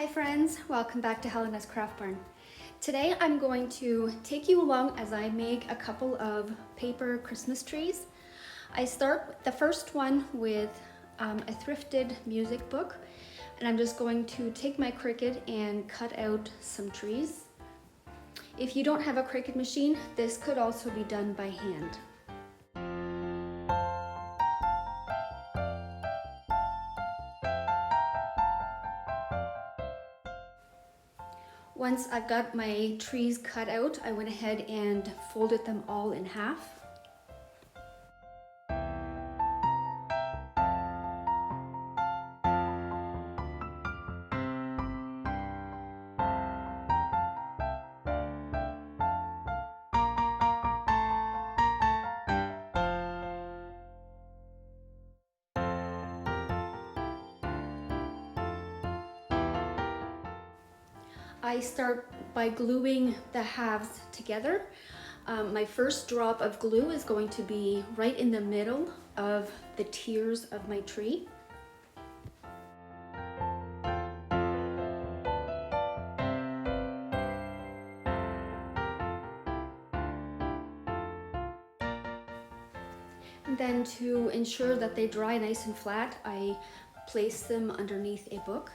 Hi friends, welcome back to Helena's Craft Barn. Today I'm going to take you along as I make a couple of paper Christmas trees. I start the first one with a thrifted music book, and I'm just going to take my Cricut and cut out some trees. If you don't have a Cricut machine, this could also be done by hand. Once I've got my trees cut out, I went ahead and folded them all in half. I start by gluing the halves together. My first drop of glue is going to be right in the middle of the tiers of my tree. And then to ensure that they dry nice and flat, I place them underneath a book.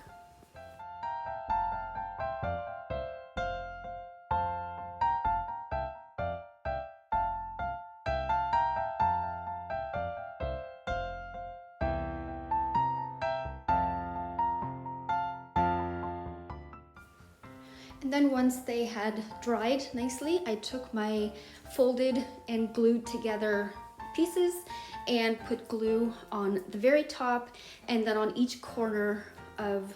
And then once they had dried nicely, I took my folded and glued together pieces and put glue on the very top and then on each corner of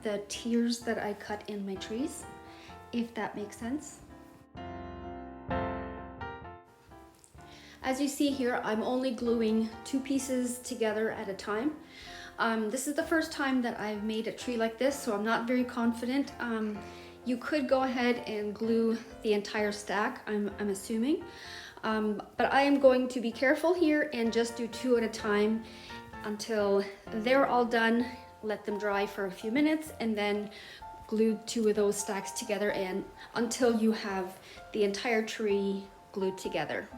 the tiers that I cut in my trees, if that makes sense. As you see here, I'm only gluing two pieces together at a time. This is the first time that I've made a tree like this, so I'm not very confident. You could go ahead and glue the entire stack, I'm assuming. But I am going to be careful here and just do two at a time until they're all done. Let them dry for a few minutes and then glue two of those stacks together and until you have the entire tree glued together.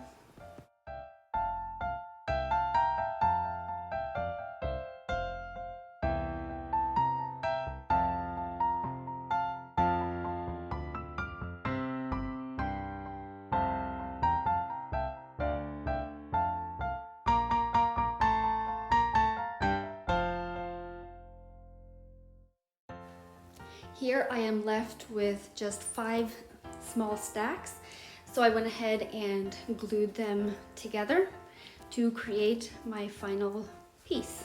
Here I am left with just 5 small stacks, so I went ahead and glued them together to create my final piece.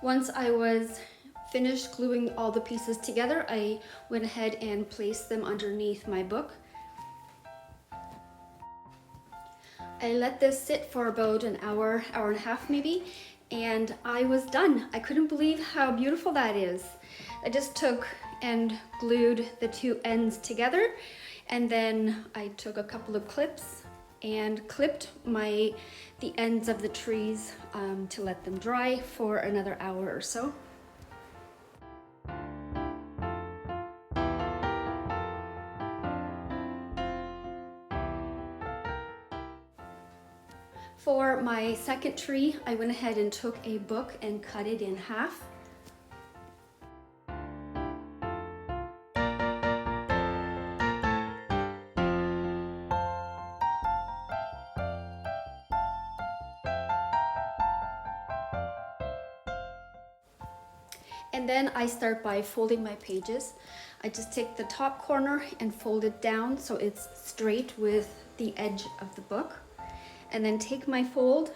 Once I was finished gluing all the pieces together, I went ahead and placed them underneath my book. I let this sit for about an hour, hour and a half maybe, and I was done. I couldn't believe how beautiful that is. I just took and glued the two ends together, and then I took a couple of clips and clipped the ends of the trees to let them dry for another hour or so. For my second tree, I went ahead and took a book and cut it in half. And then I start by folding my pages. I just take the top corner and fold it down so it's straight with the edge of the book. And then take my fold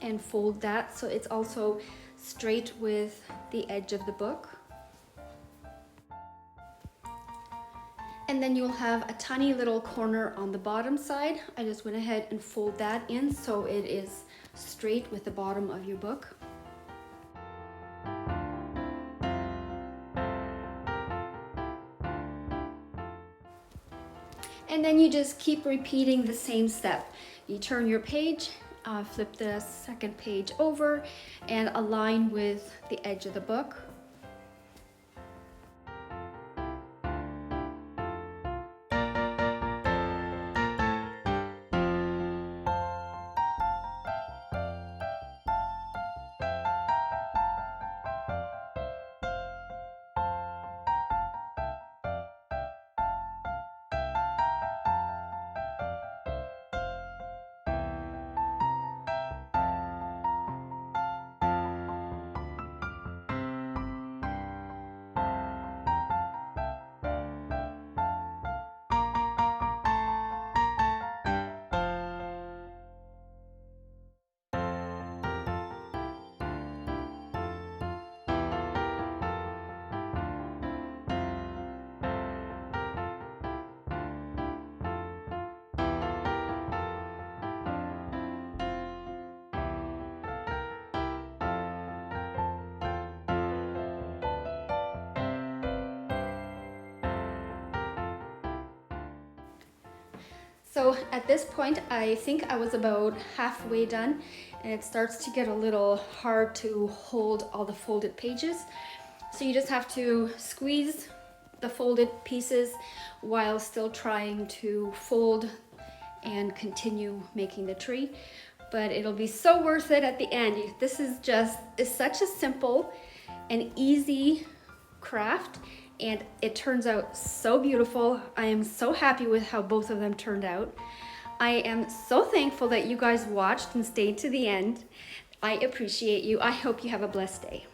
and fold that so it's also straight with the edge of the book. And then you'll have a tiny little corner on the bottom side. I just went ahead and fold that in so it is straight with the bottom of your book. And then you just keep repeating the same step. You turn your page, flip the second page over, and align with the edge of the book. So at this point, I think I was about halfway done, and it starts to get a little hard to hold all the folded pages. So you just have to squeeze the folded pieces while still trying to fold and continue making the tree. But it'll be so worth it at the end. This is such a simple and easy craft, and it turns out so beautiful. I am so happy with how both of them turned out. I am so thankful that you guys watched and stayed to the end. I appreciate you. I hope you have a blessed day.